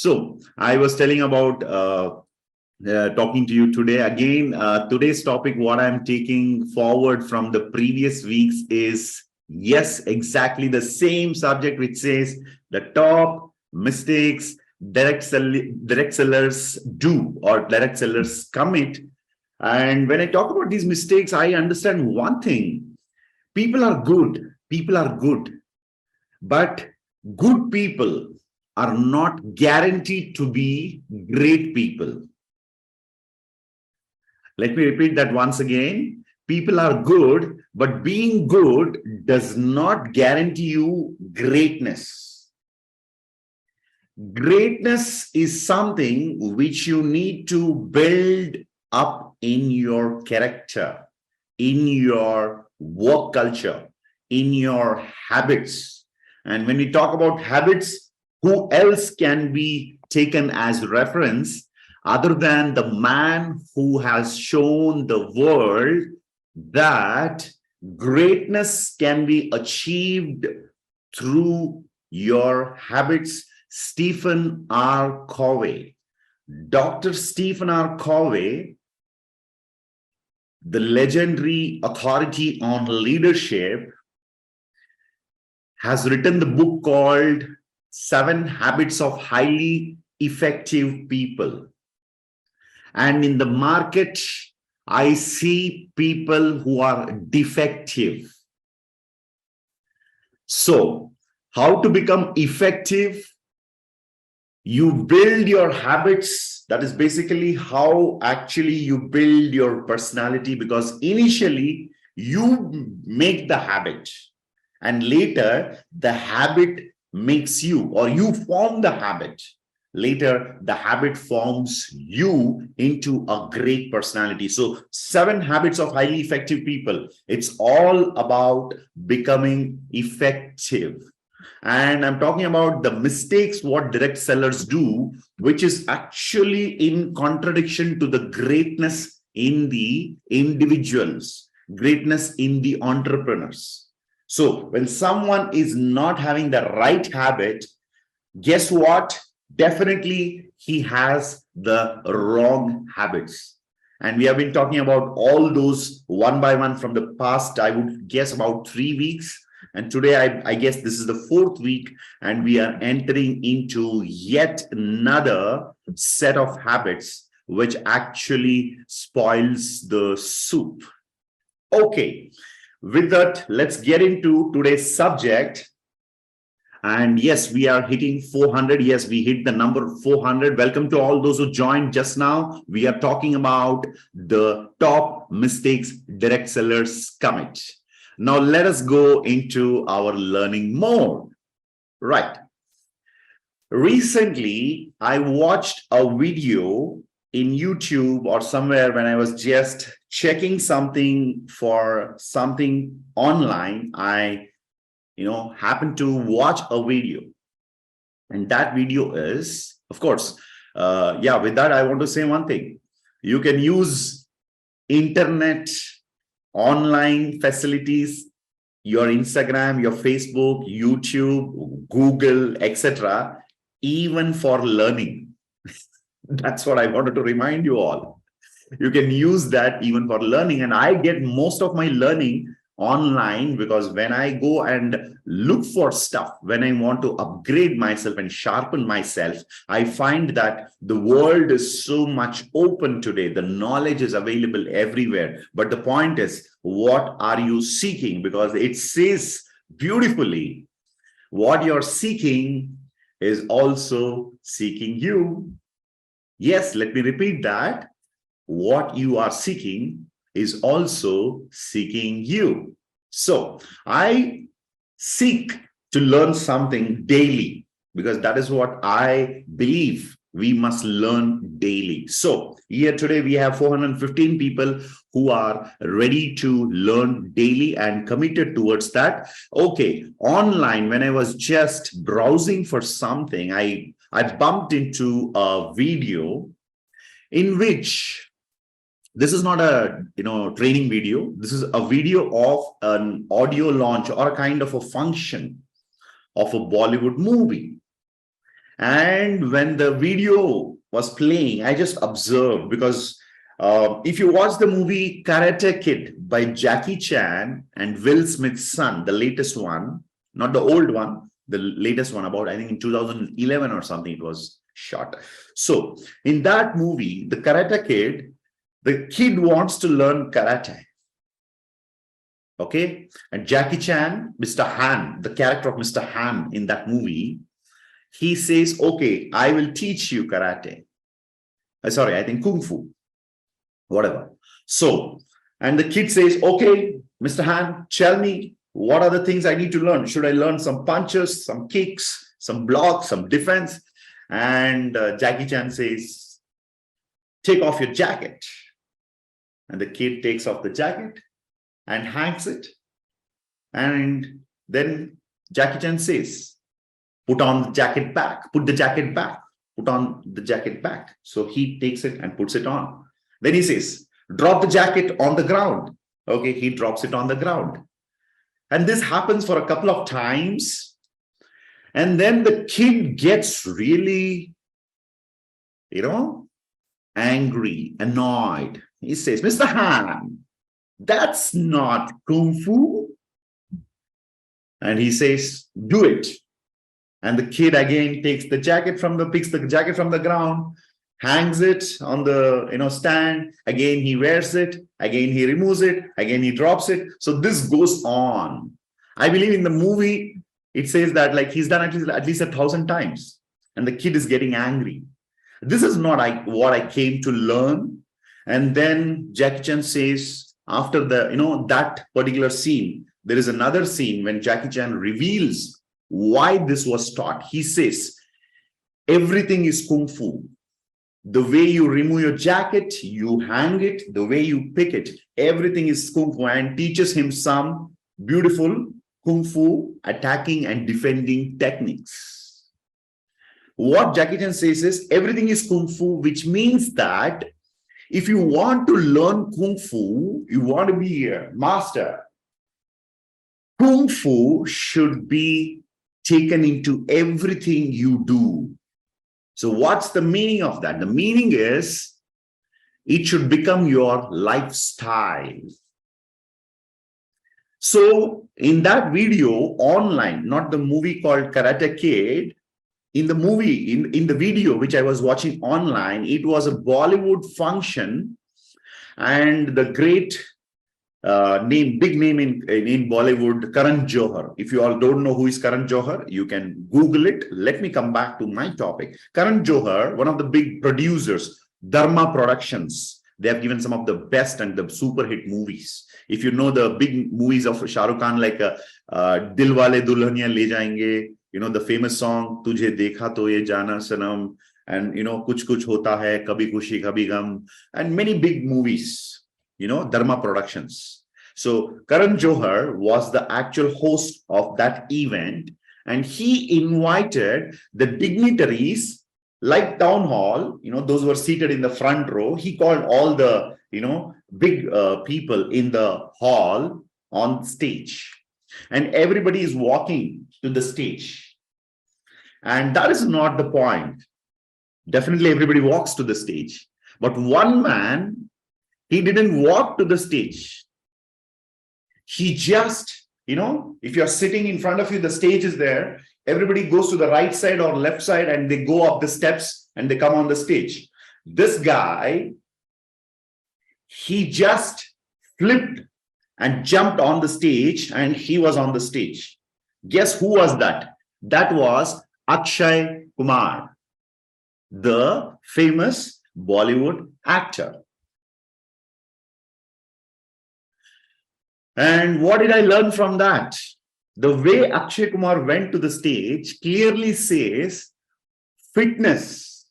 So I was telling about talking to you today. Again, today's topic, what I'm taking forward from the previous weeks is, yes, exactly the same subject, which says the top mistakes direct sellers do or direct sellers commit. And when I talk about these mistakes, I understand one thing. People are good. People are good. But good people are not guaranteed to be great people. Let me repeat that once again. People are good, but being good does not guarantee you greatness. Greatness is something which you need to build up in your character, in your work culture, in your habits. And when we talk about habits, who else can be taken as reference other than the man who has shown the world that greatness can be achieved through your habits? Stephen R. Covey. Dr. Stephen R. Covey, the legendary authority on leadership, has written the book called 7 Habits of Highly Effective People. And in the market, I see people who are defective. So, how to become effective? You build your habits. That is basically how actually you build your personality, because initially you make the habit and later the habit makes you, or you form the habit. Later, the habit forms you into a great personality. So 7 habits of highly effective people. It's all about becoming effective. And I'm talking about the mistakes what direct sellers do, which is actually in contradiction to the greatness in the individuals, greatness in the entrepreneurs. So when someone is not having the right habit, guess what? Definitely he has the wrong habits. And we have been talking about all those one by one from the past, I would guess about 3 weeks. And today, I guess this is the 4th week, and we are entering into yet another set of habits which actually spoils the soup. Okay, with that, let's get into today's subject. And yes, we are hitting 400. Yes, we hit the number 400. Welcome to all those who joined just now. We are talking about the top mistakes direct sellers commit. Now, let us go into our learning mode. Right. Recently, I watched a video in YouTube or somewhere when I was just checking something for something online. I happened to watch a video. And that video is, of course, with that, I want to say one thing. You can use internet, online facilities, your Instagram, your Facebook, YouTube, Google, etc., even for learning. That's what I wanted to remind you all. You can use that even for learning. And I get most of my learning online, because when I go and look for stuff, when I want to upgrade myself and sharpen myself, I find that the world is so much open today. The knowledge is available everywhere. But the point is, what are you seeking? Because it says beautifully, what you're seeking is also seeking you. Yes, let me repeat that. What you are seeking is also seeking you. So I seek to learn something daily, because that is what I believe we must learn daily. So here today we have 415 people who are ready to learn daily and committed towards that. Okay, online, when I was just browsing for something, I bumped into a video in which, this is not a training video. This is a video of an audio launch or a kind of a function of a Bollywood movie. And when the video was playing, I just observed because if you watch the movie Karate Kid by Jackie Chan and Will Smith's son, the latest one, not the old one, the latest one about, I think in 2011 or something, it was shot. So in that movie, the Karate Kid, the kid wants to learn karate. Okay. And Jackie Chan, Mr. Han, the character of Mr. Han in that movie, he says, okay, I will teach you karate. Sorry, I think Kung Fu, whatever. So, and the kid says, okay, Mr. Han, tell me, what are the things I need to learn? Should I learn some punches, some kicks, some blocks, some defense? And Jackie Chan says, take off your jacket. And the kid takes off the jacket and hangs it. And then Jackie Chan says, put on the jacket back, put the jacket back, put on the jacket back. So he takes it and puts it on. Then he says, drop the jacket on the ground. Okay, he drops it on the ground. And this happens for a couple of times. And then the kid gets really, angry, annoyed. He says, Mr. Han, that's not Kung Fu. And he says, do it. And the kid again picks the jacket from the ground, hangs it on the stand. Again, he wears it. Again, he removes it. Again, he drops it. So this goes on. I believe in the movie, it says that like he's done at least 1,000 times. And the kid is getting angry. This is not what I came to learn. And then Jackie Chan says, after the that particular scene, there is another scene when Jackie Chan reveals why this was taught. He says, everything is Kung Fu. The way you remove your jacket, you hang it, the way you pick it, everything is Kung Fu, and teaches him some beautiful Kung Fu attacking and defending techniques. What Jackie Chan says is everything is Kung Fu, which means that if you want to learn Kung Fu, you want to be a master, Kung Fu should be taken into everything you do. So what's the meaning of that? The meaning is it should become your lifestyle. So in that video online, not the movie called Karate Kid, in the movie, in the video which I was watching online, it was a Bollywood function, and the great big name in Bollywood, Karan Johar. If you all don't know who is Karan Johar, you can Google it. Let me come back to my topic. Karan Johar, one of the big producers, Dharma Productions. They have given some of the best and the super hit movies. If you know the big movies of Shah Rukh Khan, like Dilwale Dulhaniya Le Jayenge, the famous song Tujhe Dekha To Ye Jana Sanam, and Kuch Kuch Hota Hai, Kabhi Khushi Kabhi Gum, and many big movies. Dharma Productions. So Karan Johar was the actual host of that event, and he invited the dignitaries like town hall, those who were seated in the front row. He called all the, big people in the hall on stage, and everybody is walking to the stage. And that is not the point. Definitely everybody walks to the stage, but one man, he didn't walk to the stage. He just, if you're sitting in front of you, the stage is there. Everybody goes to the right side or left side, and they go up the steps and they come on the stage. This guy, he just flipped and jumped on the stage, and he was on the stage. Guess who was that? That was Akshay Kumar, the famous Bollywood actor. And what did I learn from that? The way Akshay Kumar went to the stage clearly says fitness,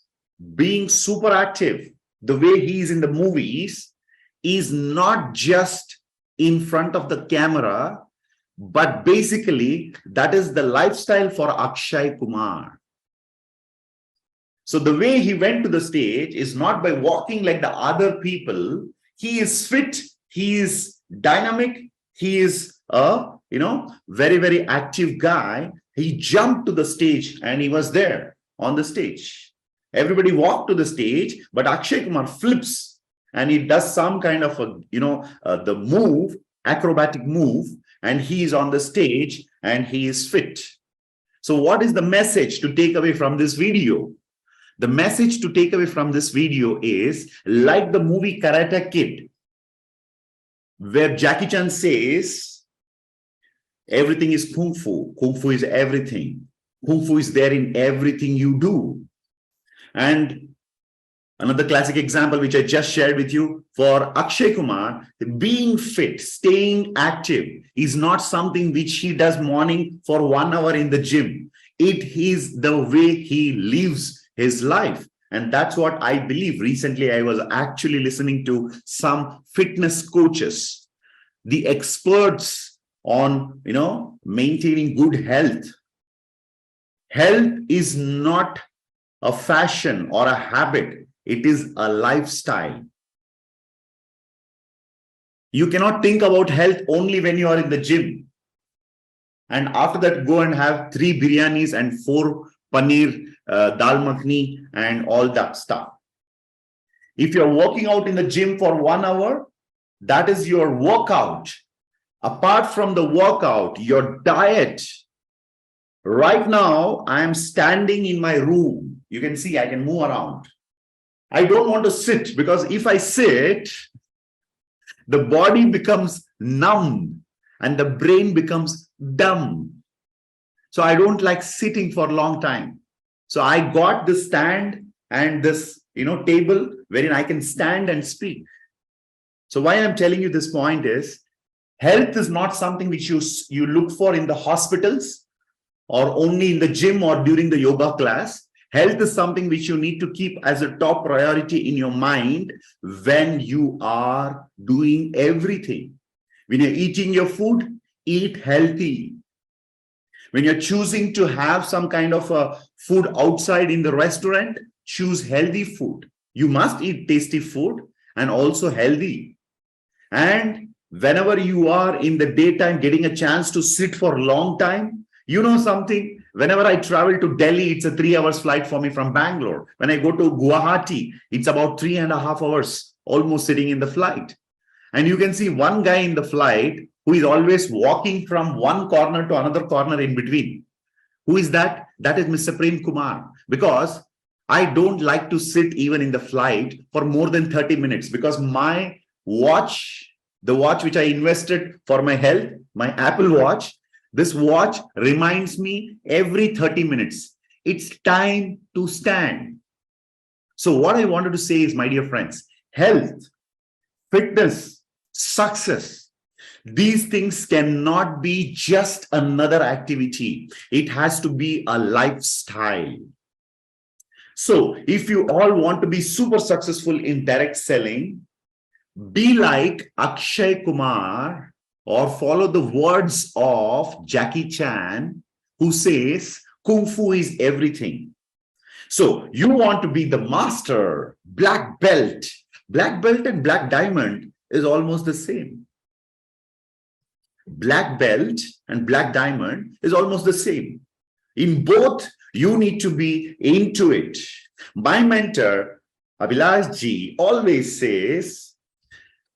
being super active, the way he is in the movies, is not just in front of the camera, but basically that is the lifestyle for Akshay Kumar. So the way he went to the stage is not by walking like the other people. He is fit, he is dynamic, he is a very, very active guy. He jumped to the stage and he was there on the stage. Everybody walked to the stage, but Akshay Kumar flips and he does some kind of the move, acrobatic move, and he is on the stage and he is fit. So what is the message to take away from this video? The message to take away from this video is like the movie Karate Kid, where Jackie Chan says, everything is Kung Fu. Kung Fu is everything. Kung Fu is there in everything you do. And another classic example, which I just shared with you, for Akshay Kumar, being fit, staying active is not something which he does morning for 1 hour in the gym. It is the way he lives his life. And that's what I believe. Recently, I was actually listening to some fitness coaches, the experts on, maintaining good health. Health is not a fashion or a habit. It is a lifestyle. You cannot think about health only when you are in the gym. And after that, go and have 3 biryanis and 4 paneer, dal makhni, and all that stuff. If you're working out in the gym for 1 hour, that is your workout. Apart from the workout, your diet. Right now, I am standing in my room. You can see I can move around. I don't want to sit, because if I sit, the body becomes numb and the brain becomes dumb. So I don't like sitting for a long time. So I got this stand and this, table wherein I can stand and speak. So why I'm telling you this point is, health is not something which you look for in the hospitals or only in the gym or during the yoga class. Health is something which you need to keep as a top priority in your mind when you are doing everything. When you're eating your food, eat healthy. When you're choosing to have some kind of a food outside in the restaurant, choose healthy food. You must eat tasty food and also healthy. And whenever you are in the daytime getting a chance to sit for a long time, something, whenever I travel to Delhi, it's a 3 hours flight for me from Bangalore. When I go to Guwahati, it's about 3.5 hours, almost sitting in the flight. And you can see one guy in the flight who is always walking from one corner to another corner in between. Who is that? That is Mr. Prem Kumar. Because I don't like to sit even in the flight for more than 30 minutes, because my watch, the watch which I invested for my health, my Apple Watch, this watch reminds me every 30 minutes, it's time to stand. So what I wanted to say is, my dear friends, health, fitness, success, these things cannot be just another activity. It has to be a lifestyle. So if you all want to be super successful in direct selling, be like Akshay Kumar, or follow the words of Jackie Chan, who says, Kung Fu is everything. So you want to be the master, black belt. Black belt and black diamond is almost the same. Black belt and black diamond is almost the same. In both, you need to be into it. My mentor, Abhilash ji, always says,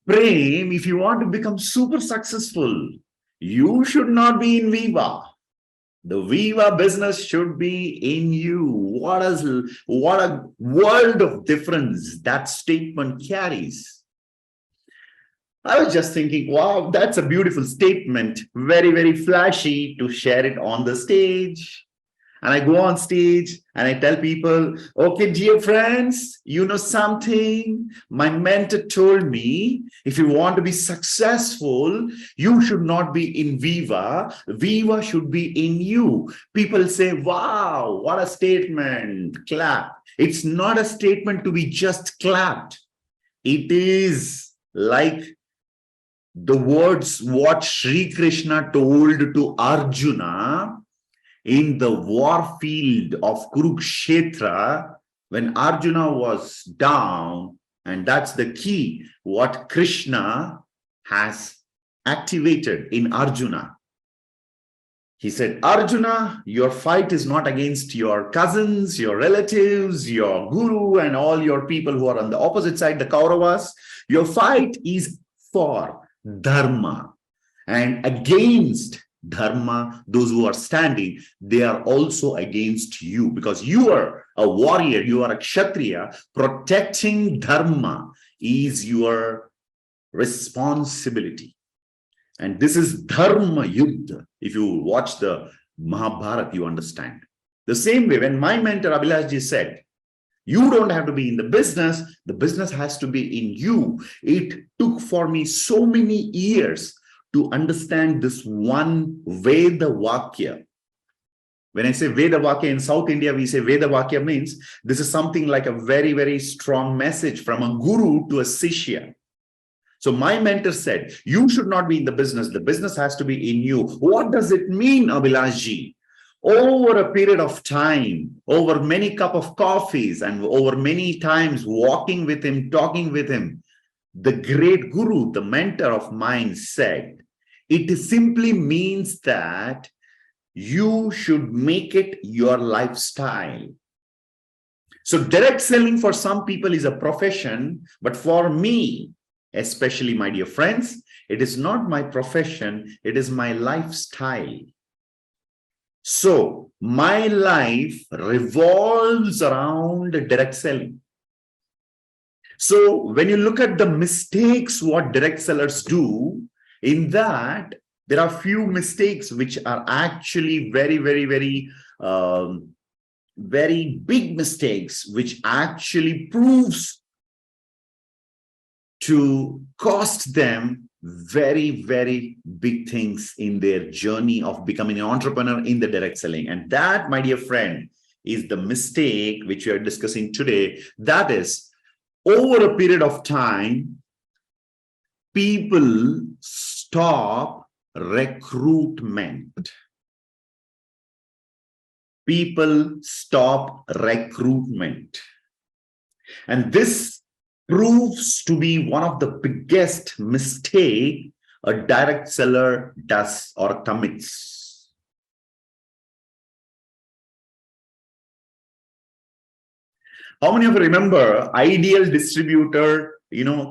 Prem, if you want to become super successful, you should not be in Viva. The Viva business should be in you. What a world of difference that statement carries. I was just thinking, wow, that's a beautiful statement. Very, very flashy to share it on the stage. And I go on stage and I tell people, okay, dear friends, you know something? My mentor told me, if you want to be successful, you should not be in Viva. Viva should be in you. People say, wow, what a statement. Clap. It's not a statement to be just clapped. It is like the words what Sri Krishna told to Arjuna in the war field of Kurukshetra, when Arjuna was down, and that's the key, what Krishna has activated in Arjuna. He said, Arjuna, your fight is not against your cousins, your relatives, your guru, and all your people who are on the opposite side, the Kauravas. Your fight is for Dharma and against Dharma. Those who are standing, they are also against you because you are a warrior, you are a Kshatriya. Protecting Dharma is your responsibility. And this is Dharma Yuddha. If you watch the Mahabharata, you understand. The same way, when my mentor Abhilashji said, you don't have to be in the business has to be in you. It took for me so many years to understand this one Veda Vakya. When I say Veda Vakya in South India, we say Veda Vakya means this is something like a very, very strong message from a guru to a Sishya. So my mentor said, you should not be in the business has to be in you. What does it mean, Abhilashji? Over a period of time, over many cup of coffees and over many times walking with him, talking with him, the great guru, the mentor of mine said, it simply means that you should make it your lifestyle. So direct selling for some people is a profession, but for me, especially my dear friends, it is not my profession, it is my lifestyle. So my life revolves around direct selling. So when you look at the mistakes what direct sellers do, in that there are few mistakes which are actually very, very, very big mistakes, which actually proves to cost them very, very big things in their journey of becoming an entrepreneur in the direct selling. And that, my dear friend, is the mistake which we are discussing today. That is, over a period of time, people stop recruitment. People stop recruitment. And this proves to be one of the biggest mistake a direct seller does or commits. How many of you remember ideal distributor,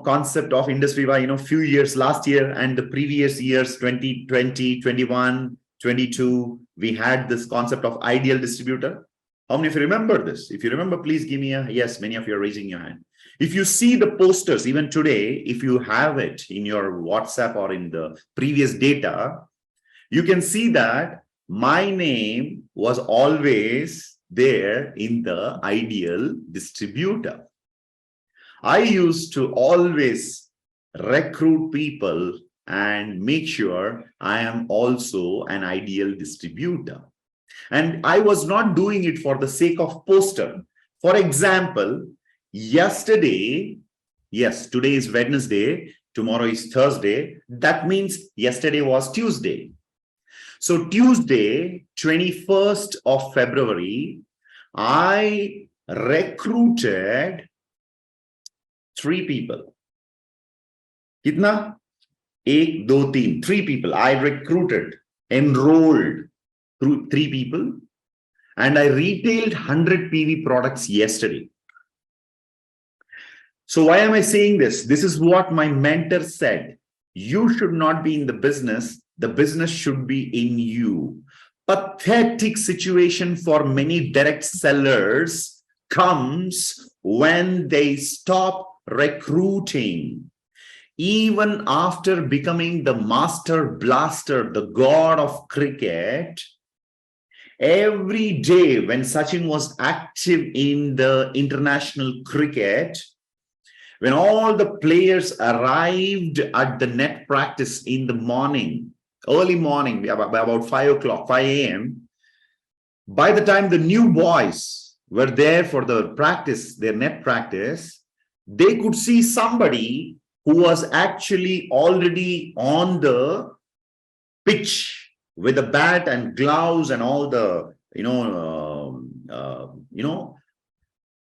concept of IndusViva, few years last year and the previous years, 2020, 21, 22, we had this concept of ideal distributor. How many of you remember this? If you remember, please give me a yes. Many of you are raising your hand. If you see the posters, even today, if you have it in your WhatsApp or in the previous data, you can see that my name was always there in the ideal distributor. I used to always recruit people and make sure I am also an ideal distributor. And I was not doing it for the sake of poster. For example, yesterday, yes, today is Wednesday, tomorrow is Thursday. That means yesterday was Tuesday. So Tuesday, 21st of February, I recruited 3 people. Kitna? 1, 2, 3. 3 people. I recruited, enrolled through 3 people, and I retailed 100 PV products yesterday. So why am I saying this? This is what my mentor said. You should not be in the business should be in you. Pathetic situation for many direct sellers comes when they stop recruiting. Even after becoming the master blaster, the god of cricket, every day when Sachin was active in the international cricket, when all the players arrived at the net practice in the morning, early morning, about 5 o'clock, 5 a.m., by the time the new boys were there for the practice, their net practice, they could see somebody who was actually already on the pitch with a bat and gloves and all the,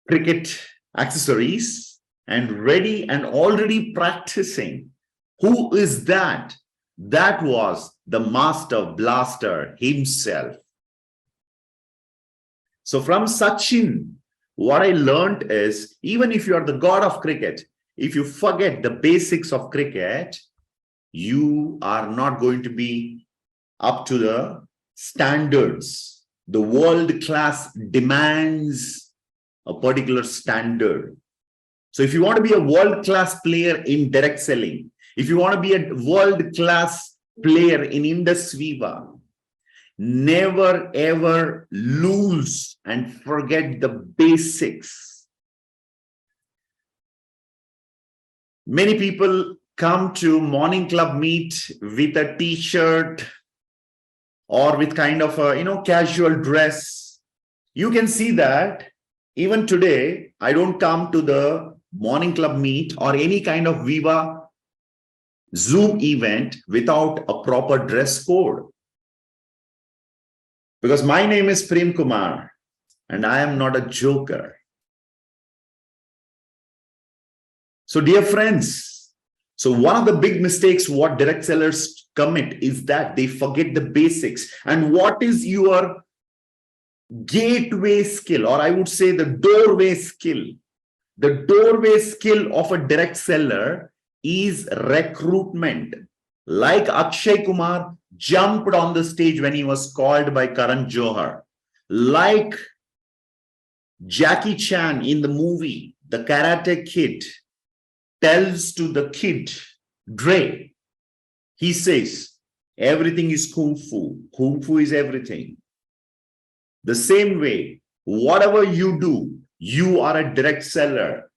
cricket accessories and ready and already practicing. Who is that? That was the master blaster himself. So from Sachin, what I learned is, even if you are the god of cricket, if you forget the basics of cricket, you are not going to be up to the standards. The world class demands a particular standard. So if you want to be a world class player in direct selling, if you want to be a world class player in IndusViva, never ever lose and forget the basics. Many people come to morning club meet with a t-shirt or with kind of a casual dress. You can see that even today, I don't come to the morning club meet or any kind of Viva Zoom event without a proper dress code. Because my name is Prem Kumar and I am not a joker. So dear friends, so one of the big mistakes what direct sellers commit is that they forget the basics. And what is your gateway skill, or I would say the doorway skill? The doorway skill of a direct seller is recruitment. Like Akshay Kumar jumped on the stage when he was called by Karan Johar. Like Jackie Chan in the movie, The Karate Kid, tells to the kid, Dre, he says, everything is Kung Fu. Kung Fu is everything. The same way, whatever you do, you are a direct seller.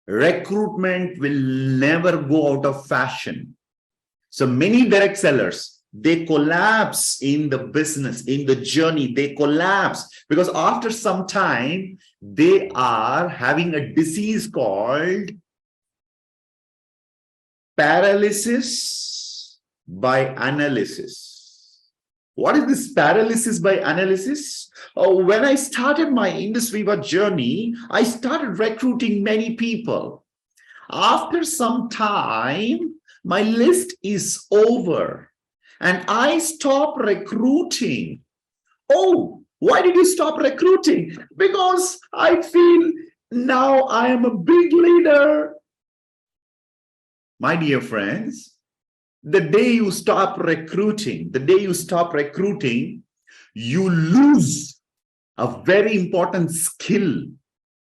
Recruitment will never go out of fashion. So many direct sellers, they collapse in the business, in the journey, they collapse because after some time, they are having a disease called paralysis by analysis. What is this paralysis by analysis? Oh, when I started my IndusViva journey, I started recruiting many people. After some time, my list is over and I stop recruiting. Oh, why did you stop recruiting? Because I feel now I am a big leader. My dear friends, the day you stop recruiting, you lose a very important skill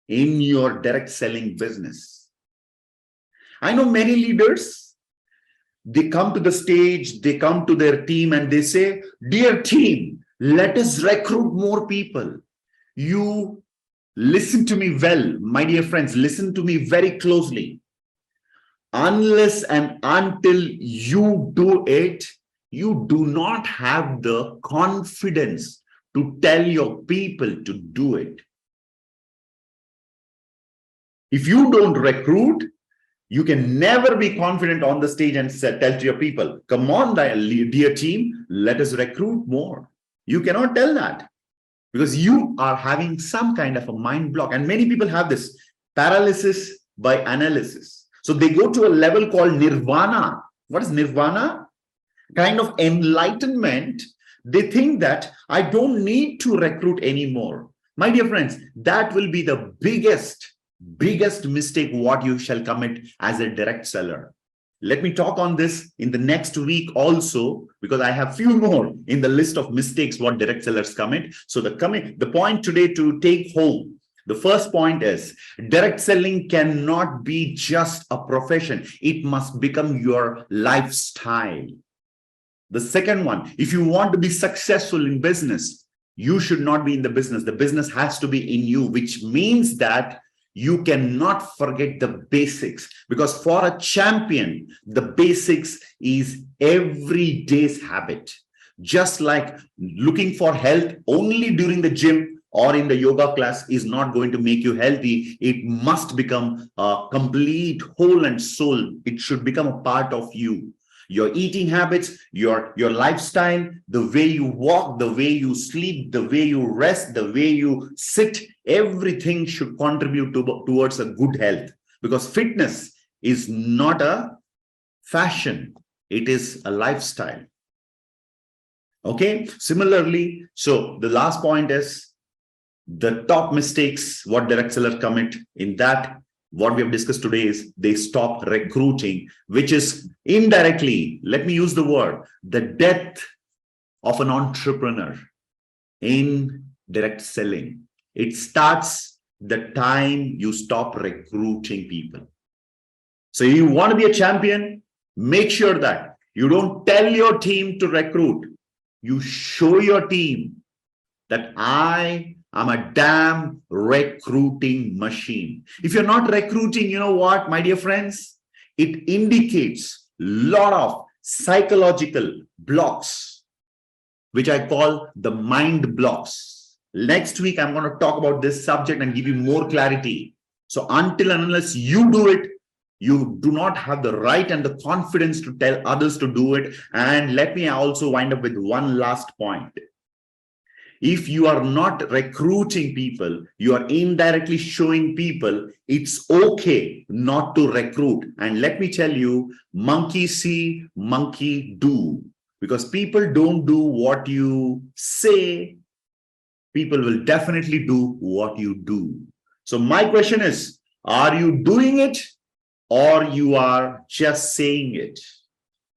in your direct selling business. I know many leaders, they come to the stage, they come to their team and they say, dear team, let us recruit more people. You listen to me well, my dear friends, listen to me very closely. Unless and until you do it, you do not have the confidence to tell your people to do it. If you don't recruit, you can never be confident on the stage and tell to your people, come on, dear team, let us recruit more. You cannot tell that because you are having some kind of a mind block. And many people have this paralysis by analysis. So they go to a level called nirvana. What is nirvana? Kind of enlightenment. They think that I don't need to recruit anymore. My dear friends, that will be the biggest mistake what you shall commit as a direct seller. Let me talk on this in the next week also, because I have few more in the list of mistakes what direct sellers commit. So the point today to take home, the first point is direct selling cannot be just a profession. It must become your lifestyle. The second one, if you want to be successful in business, you should not be in the business. The business has to be in you, which means that you cannot forget the basics, because for a champion, the basics is every day's habit. Just like looking for health only during the gym or in the yoga class is not going to make you healthy. It must become a complete whole and soul. It should become a part of you. Your eating habits, your lifestyle, the way you walk, the way you sleep, the way you rest, the way you sit, everything should contribute towards a good health, because fitness is not a fashion. It is a lifestyle. Okay. Similarly, so the last point is the top mistakes what direct seller commit in that. What we have discussed today is they stop recruiting, which is indirectly, let me use the word, the death of an entrepreneur in direct selling. It starts the time you stop recruiting people. So you want to be a champion, make sure that you don't tell your team to recruit. You show your team that I am a damn recruiting machine. If you're not recruiting, you know what, my dear friends? It indicates a lot of psychological blocks, which I call the mind blocks. Next week, I'm going to talk about this subject and give you more clarity. So until and unless you do it, you do not have the right and the confidence to tell others to do it. And let me also wind up with one last point. If you are not recruiting people, you are indirectly showing people it's okay not to recruit. And let me tell you, monkey see, monkey do. Because people don't do what you say, people will definitely do what you do. So my question is, are you doing it or you are just saying it?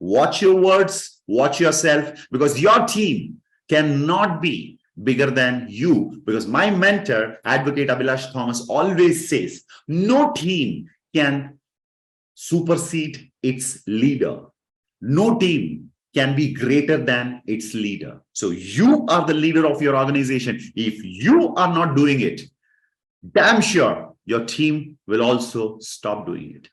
Watch your words, watch yourself, because your team cannot be bigger than you. Because my mentor, Advocate Abhilash Thomas, always says, no team can supersede its leader. No team can be greater than its leader. So you are the leader of your organization. If you are not doing it, damn sure your team will also stop doing it.